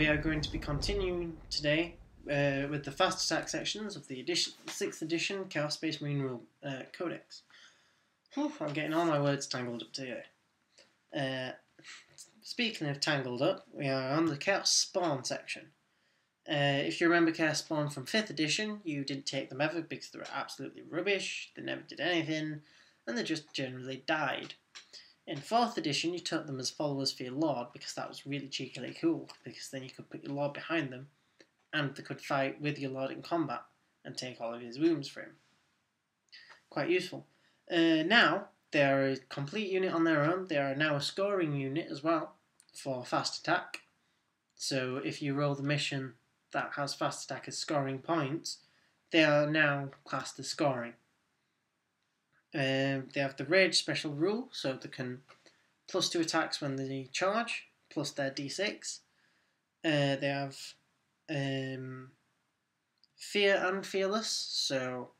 we are going to be continuing today with the fast attack sections of the 6th edition Chaos Space Marine Rule Codex. Whew, I'm getting all my words tangled up today. Speaking of tangled up, we are on the Chaos Spawn section. If you remember Chaos Spawn from 5th edition, you didn't take them ever because they were absolutely rubbish, they never did anything, and they just generally died. In 4th edition, you took them as followers for your Lord because that was really cheekily cool, because then you could put your Lord behind them and they could fight with your Lord in combat and take all of his wounds for him. Quite useful. Now, they are a complete unit on their own. They are now a scoring unit as well for fast attack. So if you roll the mission that has fast attack as scoring points, they are now classed as scoring. They have the Rage special rule, so they can +2 attacks when they charge, plus their d6. They have Fear and Fearless, so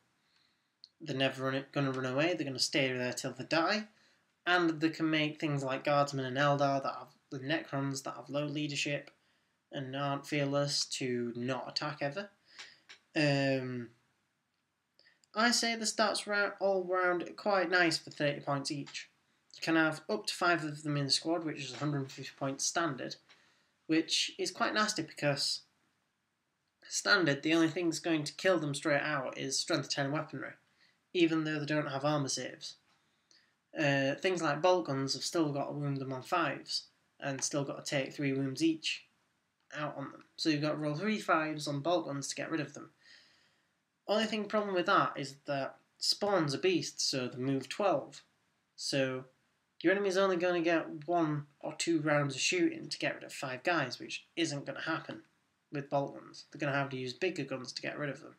they're never going to run away, they're going to stay there till they die. And they can make things like Guardsmen and Eldar that have the Necrons that have low leadership and aren't fearless to not attack ever. I say the stats all round quite nice for 30 points each. You can have up to 5 of them in the squad, which is 150 points standard, which is quite nasty because standard, the only thing that's going to kill them straight out is strength 10 weaponry, even though they don't have armour saves. Things like bolt guns have still got to wound them on 5s, and still got to take 3 wounds each out on them. So you've got to roll 3 5s on bolt guns to get rid of them. Only problem with that is that Spawn's a beast, so they move 12. So your enemy's only going to get 1 or 2 rounds of shooting to get rid of 5 guys, which isn't going to happen with bolt guns. They're going to have to use bigger guns to get rid of them,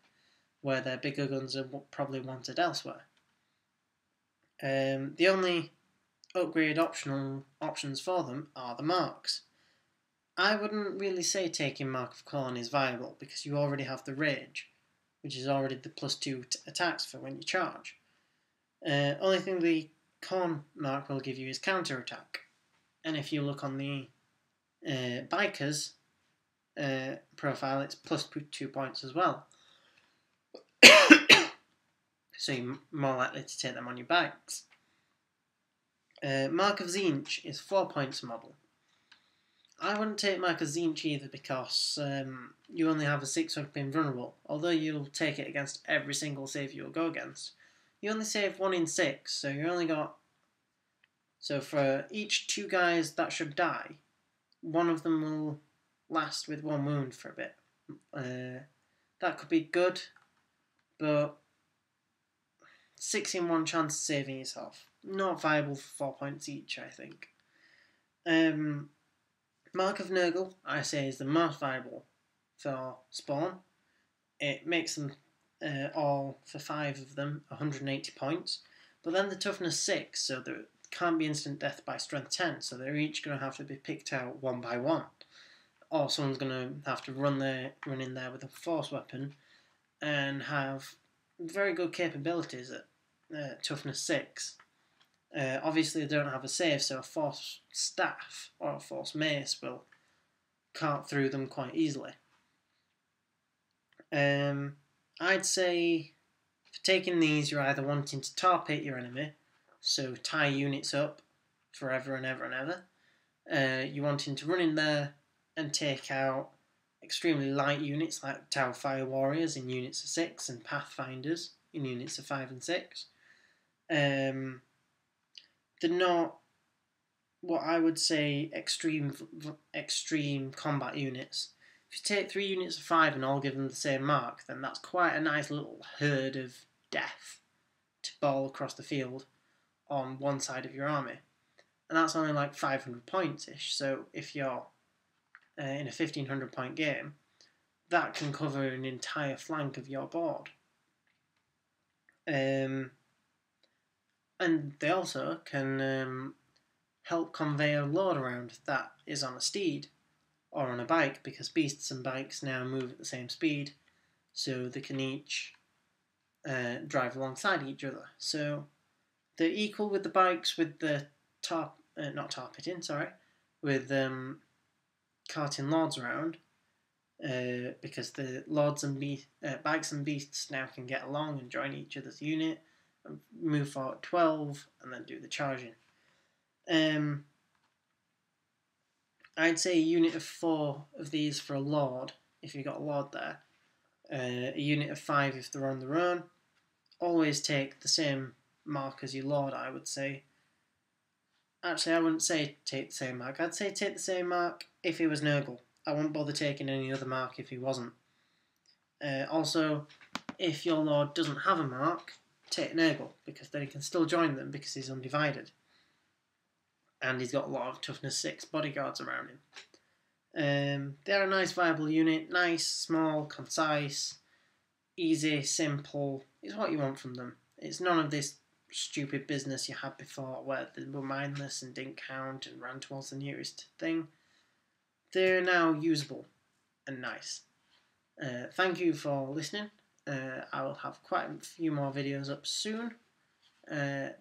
where their bigger guns are probably wanted elsewhere. The only upgrade options for them are the marks. I wouldn't really say taking Mark of Corn is viable because you already have the Rage, which is already the +2 attacks for when you charge. Only thing the Corn mark will give you is counter attack. And if you look on the Bikers profile, it's +2 points as well. So you're more likely to take them on your bikes. Mark of Tzeentch is 4 points a model. I wouldn't take Mark of Tzeentch either because you only have a 6-hook invulnerable. Although you'll take it against every single save you'll go against, you only save 1 in 6, so you only got... So for each 2 guys that should die, 1 of them will last with 1 wound for a bit. That could be good, but 6 in 1 chance of saving yourself. Not viable for 4 points each, I think. Mark of Nurgle, I say, is the most viable for Spawn. It makes them all, for 5 of them, 180 points. But then the toughness 6, so there can't be instant death by strength 10, so they're each going to have to be picked out 1 by 1. Or someone's going to have to run in there with a force weapon and have very good capabilities at toughness 6. Obviously they don't have a save, so a force staff or a force mace will cart through them quite easily. I'd say for taking these, you're either wanting to tar pit your enemy, so tie units up forever and ever and ever. You're wanting to run in there and take out extremely light units like Tower Fire Warriors in units of 6 and Pathfinders in units of 5 and 6. They're not what I would say extreme combat units. If you take 3 units of 5 and all give them the same mark, then that's quite a nice little herd of death to ball across the field on one side of your army. And that's only like 500 points-ish, so if you're in a 1500 point game, that can cover an entire flank of your board. And they also can help convey a load around that is on a steed or on a bike, because beasts and bikes now move at the same speed, so they can each drive alongside each other. So they're equal with the bikes with the not tar pitting, sorry, with carting lords around, because the lords and bikes and beasts now can get along and join each other's unit, and move forward 12, and then do the charging. I'd say a unit of 4 of these for a lord, if you've got a lord there. A unit of 5 if they're on their own. Always take the same mark as your lord, I would say. Actually, I wouldn't say take the same mark. I'd say take the same mark if he was Nurgle. I wouldn't bother taking any other mark if he wasn't. Also, if your lord doesn't have a mark, take Nurgle, because then he can still join them because he's undivided. And he's got a lot of toughness 6 bodyguards around him. They're a nice viable unit. Nice, small, concise, easy, simple. It's what you want from them. It's none of this stupid business you had before where they were mindless and didn't count and ran towards the nearest thing. They're now usable and nice. Thank you for listening. I will have quite a few more videos up soon.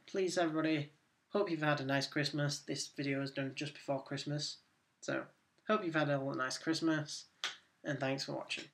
Please, everybody, hope you've had a nice Christmas. This video is done just before Christmas. So, hope you've had a nice Christmas, and thanks for watching.